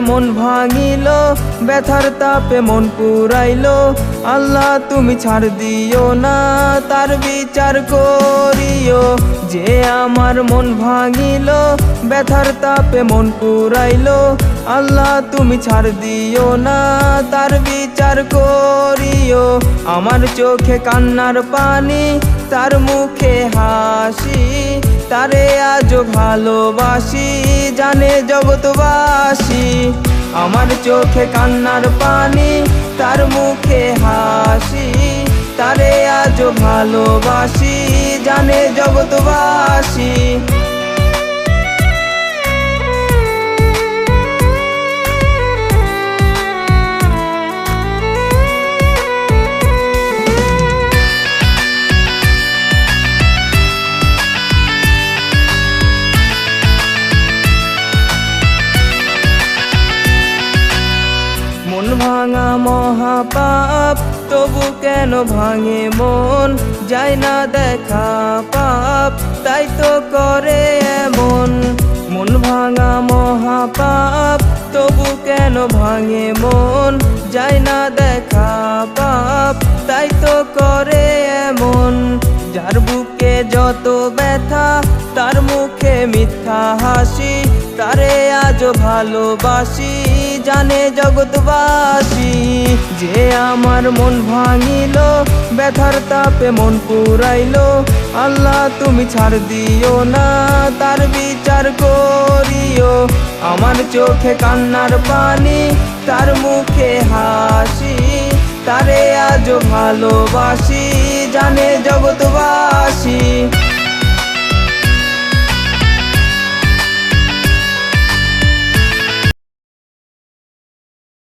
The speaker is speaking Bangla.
মন ভাঙিল ব্যথার তাপে মন পুরাইলো, আল্লাহ তুমি ছাড় দিও না, তার বিচার করিও। যে আমার মন ভাঙিল ব্যথার তাপে মন পুরাইলো, আল্লাহ তুমি ছাড় দিও না, তার বিচার করিও। আমার চোখে কান্নার পানি, তার মুখে হাসি, তারে আজও ভালোবাসি, জানে জগৎবাসী। আমার চোখে কান্নার পানি, তার মুখে হাসি, তারে আজও ভালোবাসি, জানে জগৎবাসী। মন ভাঙা মহাপাপ, তবু কেন ভাঙে মন, যায় না দেখা পাপ, তাই তো করে এমন। মন ভাঙা মহাপাপ, তবু কেন ভাঙে মন, যায় না দেখা পাপ, তাই তো করে এমন। যার বুকে যত ব্যথা, তার মুখে মিথ্যা হাসি, তারে আজও ভালোবাসি, জানে জগৎবাসী। যে আমার মন ভাঙিল ব্যথার তাপে মন পুরাইলো, আল্লাহ তুমি ছাড় দিও না, তার বিচার করিও। আমার চোখে কান্নার পানি, তার মুখে হাসি, তারে আজও ভালোবাসি, জানে জগৎবাসী।